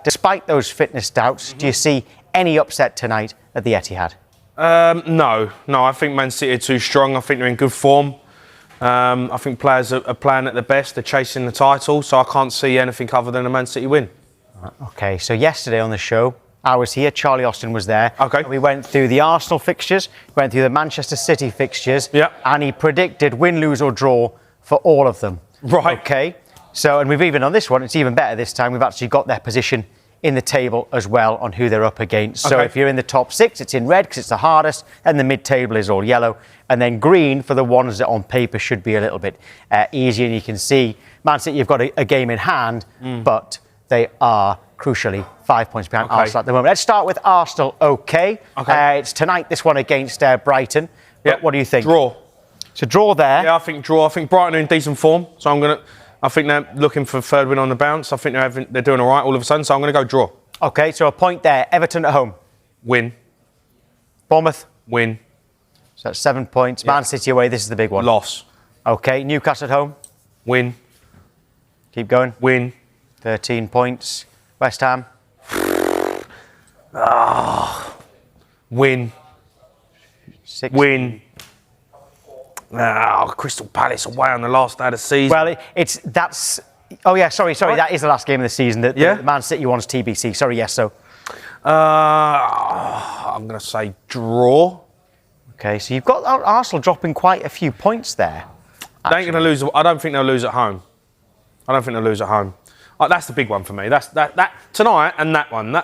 despite those fitness doubts, do you see any upset tonight at the Etihad? No. I think Man City are too strong. I think they're in good form. I think players are playing at their best. They're chasing the title, so I can't see anything other than a Man City win. OK, so yesterday on the show, I was here, Charlie Austin was there. OK. We went through the Arsenal fixtures, went through the Manchester City fixtures, and he predicted win, lose or draw for all of them. Right. OK, so, and we've even on this one, it's even better this time, we've actually got their position in the table as well on who they're up against. So if you're in the top 6, it's in red because it's the hardest, and the mid-table is all yellow, and then green for the ones that on paper should be a little bit easier. And you can see, Man City, you've got a game in hand, but they are crucially 5 points behind Arsenal at the moment. Let's start with Arsenal, OK. It's tonight, this one against Brighton. What do you think? Draw. So draw there. Yeah, I think draw. I think Brighton are in decent form, so I think they're looking for a third win on the bounce. I think they're doing all right all of a sudden, so I'm going to go draw. OK, so a point there. Everton at home. Win. Bournemouth. Win. So that's 7 points. Man City away, this is the big one. Loss. OK, Newcastle at home. Win. Keep going. Win. 13 points. West Ham. Win. 16. Win. Crystal Palace away on the last day of the season. Well, that's. Oh yeah, sorry. Right. That is the last game of the season. The Man City one's TBC. Sorry, yes. So. I'm going to say draw. Okay, so you've got Arsenal dropping quite a few points there. They ain't going to lose. I don't think they'll lose at home. That's the big one for me. That's tonight and that one.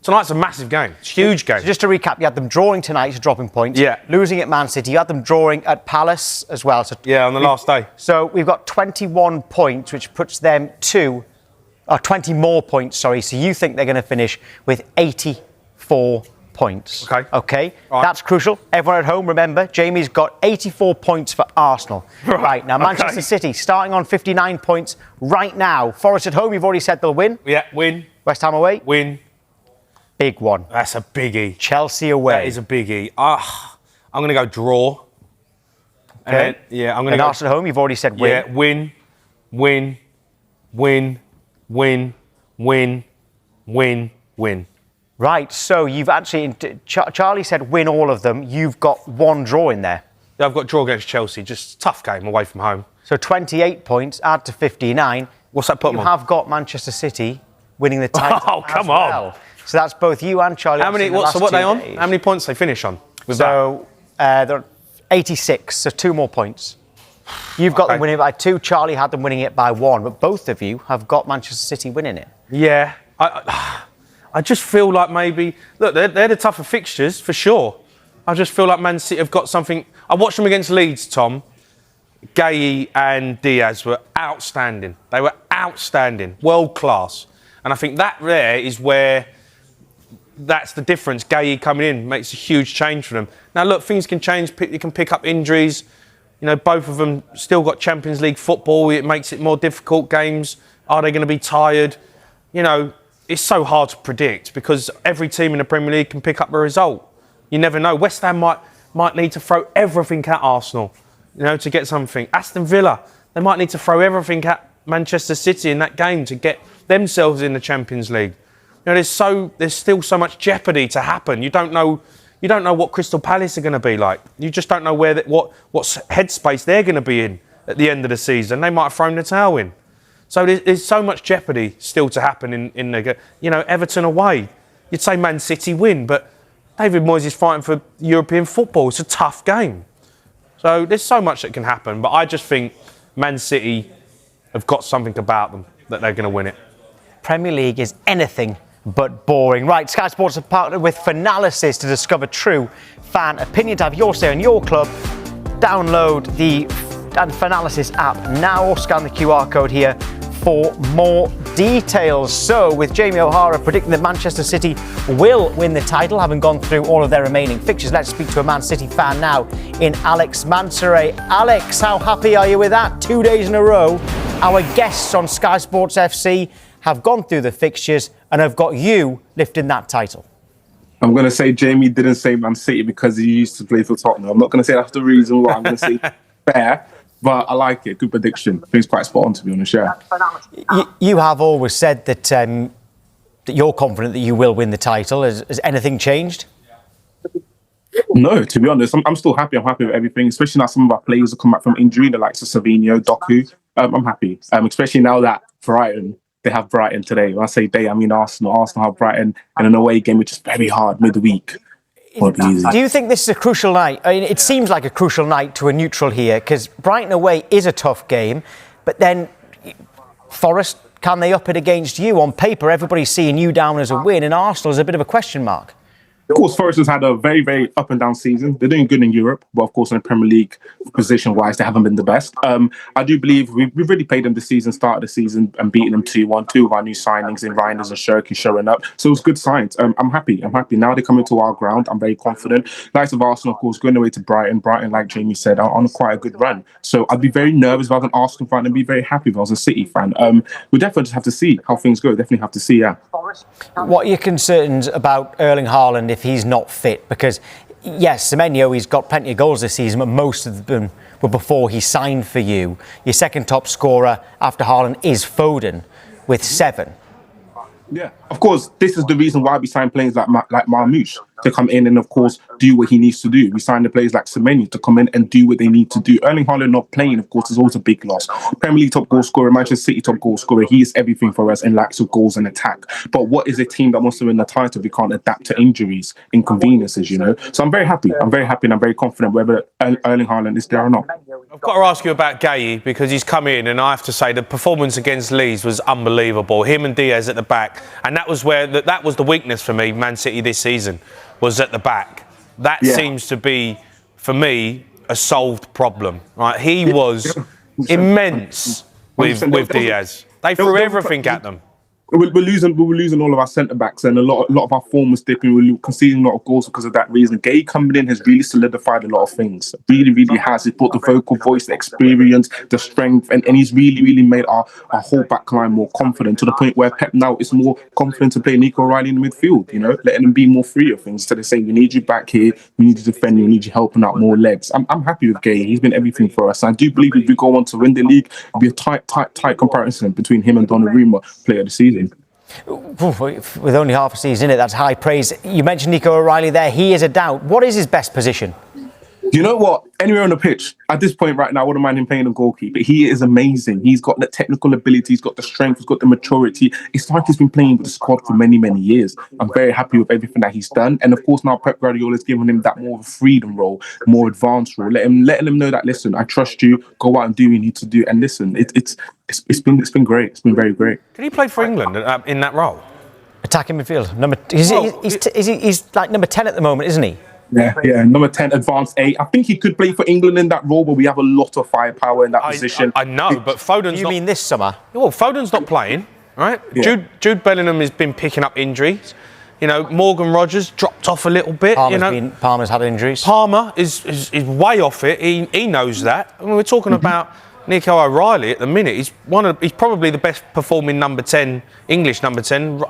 Tonight's a massive game. It's a huge game. So just to recap, you had them drawing tonight, so dropping points. Yeah. Losing at Man City. You had them drawing at Palace as well. So on the last day. So we've got 21 points, which puts them 20 more points, sorry. So you think they're going to finish with 84 points. Okay. Right. That's crucial. Everyone at home, remember, Jamie's got 84 points for Arsenal. Right. Now, Manchester City starting on 59 points right now. Forest at home, you've already said they'll win. Yeah, win. West Ham away. Win. Big one. That's a biggie. Chelsea away. That is a biggie. I'm going to go draw. Okay. I'm going to go. Arsenal at home, you've already said win. Yeah, win. Right, so you've actually, Charlie said win all of them. You've got one draw in there. Yeah, I've got draw against Chelsea. Just tough game away from home. So 28 points, add to 59. What's that put them on? You have got Manchester City winning the title. Oh, come on. So that's both you and Charlie. How many? What are they on? How many points they finish on? They're 86, so 2 more points. You've got them winning it by 2. Charlie had them winning it by 1, but both of you have got Manchester City winning it. Yeah, I just feel like maybe look, they're the tougher fixtures for sure. I just feel like Man City have got something. I watched them against Leeds, Tom. Gay and Diaz were outstanding. They were outstanding, world class, and I think that there is where. That's the difference. Gay coming in makes a huge change for them. Now, look, things can change. You can pick up injuries. You know, both of them still got Champions League football. It makes it more difficult. Games. Are they going to be tired? You know, it's so hard to predict because every team in the Premier League can pick up a result. You never know. West Ham might need to throw everything at Arsenal, you know, to get something. Aston Villa, they might need to throw everything at Manchester City in that game to get themselves in the Champions League. You know, there's still so much jeopardy to happen. You don't know what Crystal Palace are going to be like. You just don't know what headspace they're going to be in at the end of the season. They might have thrown the towel in. So there's so much jeopardy still to happen in the, you know, Everton away. You'd say Man City win, but David Moyes is fighting for European football. It's a tough game. So there's so much that can happen. But I just think Man City have got something about them that they're going to win it. Premier League is anything but boring. Right, Sky Sports have partnered with Finalysis to discover true fan opinion. To have your say on your club, download the Finalysis app now or scan the QR code here for more details. So, with Jamie O'Hara predicting that Manchester City will win the title, having gone through all of their remaining fixtures, let's speak to a Man City fan now in Alex Mansoray. Alex, how happy are you with that? 2 days in a row, our guests on Sky Sports FC have gone through the fixtures and have got you lifting that title. I'm going to say Jamie didn't say Man City because he used to play for Tottenham. I'm not going to say that's the reason why. I'm going to say fair, but I like it. Good prediction. I think it's quite spot on, to be honest. Yeah. You have always said that that you're confident that you will win the title. Has anything changed? No, to be honest, I'm still happy. I'm happy with everything, especially now some of our players have come back from injury, the likes of Savinho, Doku. I'm happy, especially now that they have Brighton today. When I say they, I mean Arsenal. Arsenal have Brighton in an away game, which is very hard midweek. Do you think this is a crucial night? I mean, it seems like a crucial night to a neutral here, because Brighton away is a tough game, but then Forest, can they up it against you? On paper, everybody's seeing you down as a win, and Arsenal is a bit of a question mark. Of course, Forest has had a very, very up and down season. They're doing good in Europe, but of course, in the Premier League, position-wise, they haven't been the best. I do believe we've really played them this season, started the season and beaten them 2-1. Two of our new signings in Reinders and Shirky showing up. So it's good signs. I'm happy. Now they're coming to our ground. I'm very confident. Likes of Arsenal, of course, going away to Brighton. Brighton, like Jamie said, are on quite a good run. So I'd be very nervous if I was an Arsenal fan and be very happy if I was a City fan. We definitely just have to see how things go. Definitely have to see, yeah. What are your concerns about Erling Haaland if he's not fit? Because, yes, Semenyo, he's got plenty of goals this season, but most of them were before he signed for you. Your second top scorer after Haaland is Foden with 7. Yeah, of course, this is the reason why we signed players like Marmoush to come in and, of course, do what he needs to do. We signed the players like Semenyo to come in and do what they need to do. Erling Haaland not playing, of course, is always a big loss. Premier League top goal scorer, Manchester City top goal scorer. He is everything for us in likes of goals and attack. But what is a team that wants to win the title if we can't adapt to injuries, inconveniences, you know? So I'm very happy. And I'm very confident whether Erling Haaland is there or not. I've got to ask you about Gay because he's come in, and I have to say the performance against Leeds was unbelievable. Him and Diaz at the back, and that was where that was the weakness for me. Man City this season was at the back. That seems to be, for me, a solved problem. Right? He was immense with Diaz. They threw everything at them. We're losing all of our centre backs, and a lot of our form was dipping. We're conceding a lot of goals because of that reason. Gay coming in has really solidified a lot of things. Really has. He's brought the vocal voice, the experience, the strength, and he's really made our whole back line more confident to the point where Pep now is more confident to play Nico O'Reilly in the midfield. You know, letting him be more free of things instead of saying we need you back here, we need you defending, we need you helping out more legs. I'm happy with Gay. He's been everything for us. I do believe if we go on to win the league, it'll be a tight comparison between him and Donnarumma, player of the season. With only half a season in it, that's high praise. You mentioned Nico O'Reilly there. He is a doubt. What is his best position? You know what? Anywhere on the pitch, at this point right now, I wouldn't mind him playing a goalkeeper. He is amazing. He's got the technical ability, he's got the strength, he's got the maturity. It's like he's been playing with the squad for many years. I'm very happy with everything that he's done. And of course, now Pep Guardiola is giving him that more of a freedom role, more advanced role, letting him know that, listen, I trust you, go out and do what you need to do. And listen, it's been great. It's been very great. Did he play for England in that role? Attacking midfield. He's like number 10 at the moment, isn't he? Yeah. Number 10, advanced 8. I think he could play for England in that role, but we have a lot of firepower in that position. I know, but Foden's You mean this summer? Well, Foden's not playing, right? Yeah. Jude Bellingham has been picking up injuries. You know, Morgan Rogers dropped off a little bit. Palmer's had injuries. Palmer is way off it. He knows that. I mean, we're talking about Nico O'Reilly at the minute. He's probably the best performing number 10, English number 10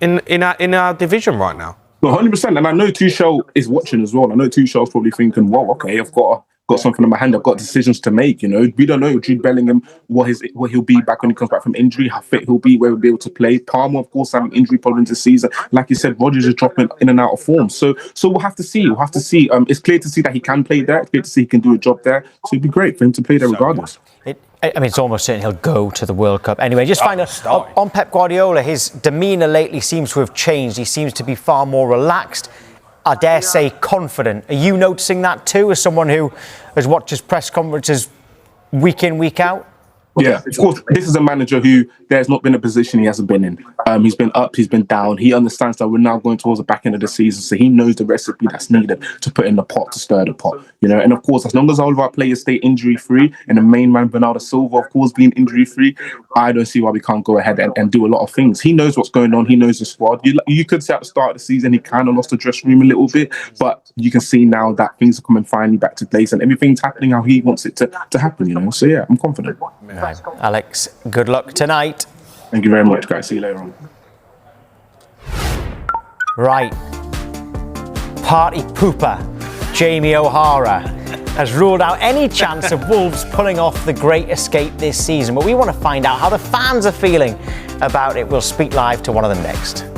in our division right now. 100%, and I know Tuchel is watching as well. I know Tuchel's probably thinking, well, okay, I've got something in my hand. I've got decisions to make, you know. We don't know Jude Bellingham, what he'll be back when he comes back from injury, how fit he'll be, where he'll be able to play. Palmer, of course, having injury problems this season. Like you said, Rodgers is dropping in and out of form. So we'll have to see. It's clear to see that he can play there. It's clear to see he can do a job there. So it'd be great for him to play there regardless. It's almost certain he'll go to the World Cup. Anyway, just find out on Pep Guardiola, his demeanour lately seems to have changed. He seems to be far more relaxed. I dare say confident. Are you noticing that too, as someone who has watched his press conferences week in, week out? Yeah, of course, this is a manager who there's not been a position he hasn't been in. He's been up, he's been down. He understands that we're now going towards the back end of the season, so he knows the recipe that's needed to put in the pot, to stir the pot. You know, and of course, as long as all of our players stay injury-free, and the main man, Bernardo Silva, of course, being injury-free, I don't see why we can't go ahead and do a lot of things. He knows what's going on. He knows the squad. You could say at the start of the season, he kind of lost the dressing room a little bit, but you can see now that things are coming finally back to place, and everything's happening how he wants it to happen, you know. So yeah, I'm confident. Alex, good luck tonight. Thank you very much, guys. See you later on. Right. Party pooper Jamie O'Hara has ruled out any chance of Wolves pulling off the Great Escape this season. But we want to find out how the fans are feeling about it, we'll speak live to one of them next.